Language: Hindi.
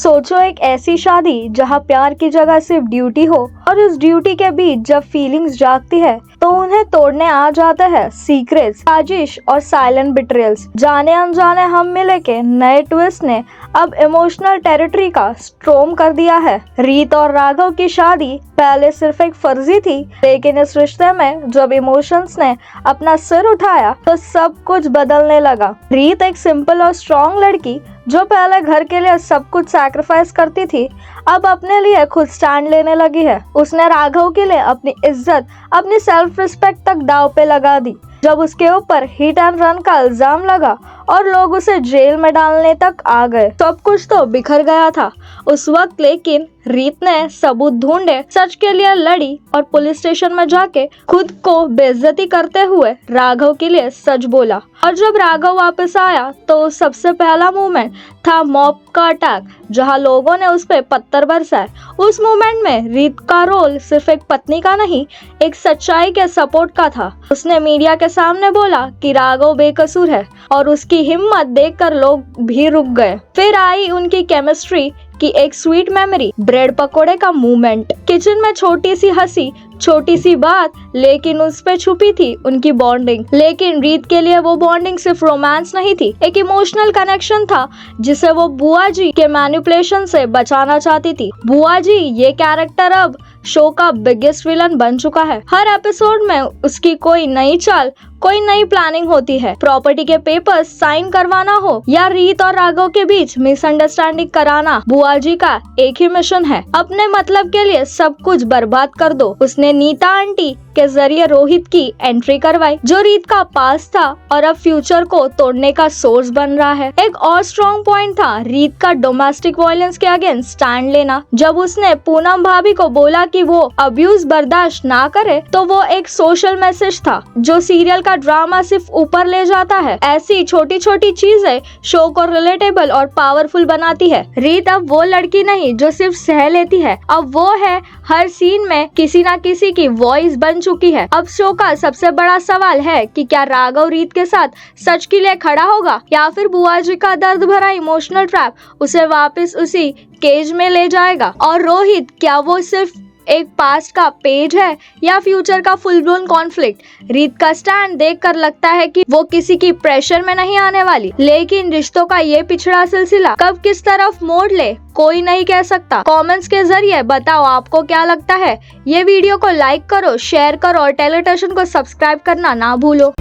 सोचो एक ऐसी शादी जहाँ प्यार की जगह सिर्फ ड्यूटी हो और इस ड्यूटी के बीच जब फीलिंग्स जागती है तो उन्हें तोड़ने आ जाते हैं सीक्रेट्स, साजिश और साइलेंट बिट्रेयल्स। जाने अनजाने हम मिले के नए ट्विस्ट ने अब इमोशनल टेरिटरी का स्ट्रोम कर दिया है। रीत और राघव की शादी पहले सिर्फ एक फर्जी थी, लेकिन इस रिश्ते में जब इमोशंस ने अपना सिर उठाया तो सब कुछ बदलने लगा। रीत एक सिंपल और स्ट्रॉन्ग लड़की जो पहले घर के लिए सब कुछ सैक्रिफाइस करती थी, अब अपने लिए खुद स्टैंड लेने लगी है। उसने राघव के लिए अपनी इज्जत, अपनी सेल्फ रिस्पेक्ट तक दांव पे लगा दी। जब उसके ऊपर हिट एंड रन का इल्जाम लगा और लोग उसे जेल में डालने तक आ गए, सब कुछ तो बिखर गया था उस वक्त। लेकिन रीत ने सबूत ढूंढे, सच के लिए लड़ी और पुलिस स्टेशन में जाके खुद को बेइज्जती करते हुए राघव के लिए सच बोला। और जब राघव वापस आया तो सबसे पहला मूवमेंट था मॉब का अटैक, जहां लोगों ने उस पे पत्थर बरसाए। उस मूवमेंट में रीत का रोल सिर्फ एक पत्नी का नहीं, एक सच्चाई के सपोर्ट का था। उसने मीडिया के सामने बोला कि राघव बेकसूर है और उसकी हिम्मत देखकर लोग भी रुक गए। फिर आई उनकी केमिस्ट्री की एक स्वीट मेमोरी, ब्रेड पकोड़े का मूवमेंट, किचन में छोटी सी हंसी, छोटी सी बात, लेकिन उस पे छुपी थी उनकी बॉन्डिंग। लेकिन रीत के लिए वो बॉन्डिंग सिर्फ रोमांस नहीं थी, एक इमोशनल कनेक्शन था जिसे वो बुआ जी के मैनिपुलेशन से बचाना चाहती थी। बुआ जी ये कैरेक्टर अब शो का बिगेस्ट विलन बन चुका है। हर एपिसोड में उसकी कोई नई चाल, कोई नई प्लानिंग होती है। प्रॉपर्टी के पेपर्स साइन करवाना हो या रीत और राघव के बीच मिसअंडरस्टैंडिंग कराना, बुआ जी का एक ही मिशन है, अपने मतलब के लिए सब कुछ बर्बाद कर दो। उसने नीता आंटी के जरिए रोहित की एंट्री करवाई, जो रीत का पास था और अब फ्यूचर को तोड़ने का सोर्स बन रहा है। एक और स्ट्रॉन्ग पॉइंट था रीत का डोमेस्टिक वायलेंस के अगेंस्ट स्टैंड लेना। जब उसने पूनम भाभी को बोला कि वो अब्यूज बर्दाश्त ना करे, तो वो एक सोशल मैसेज था जो सीरियल का ड्रामा सिर्फ ऊपर ले जाता है। ऐसी छोटी छोटी चीजें शो को रिलेटेबल और पावरफुल बनाती है। रीत अब वो लड़की नहीं जो सिर्फ सह लेती है, अब वो है हर सीन में किसी ना किसी की वॉइस बन चुकी है। अब शो का सबसे बड़ा सवाल है कि क्या राघव रीत के साथ सच के लिए खड़ा होगा या फिर बुआ जी का दर्द भरा इमोशनल ट्रैप उसे वापस उसी केज में ले जाएगा। और रोहित, क्या वो सिर्फ एक पास्ट का पेज है या फ्यूचर का फुल ब्लोन कॉन्फ्लिक्ट। रीत का स्टैंड देखकर लगता है कि वो किसी की प्रेशर में नहीं आने वाली, लेकिन रिश्तों का ये पिछड़ा सिलसिला कब किस तरफ मोड़ ले कोई नहीं कह सकता। कमेंट्स के जरिए बताओ आपको क्या लगता है। ये वीडियो को लाइक करो, शेयर करो और टेलीटशन को सब्सक्राइब करना ना भूलो।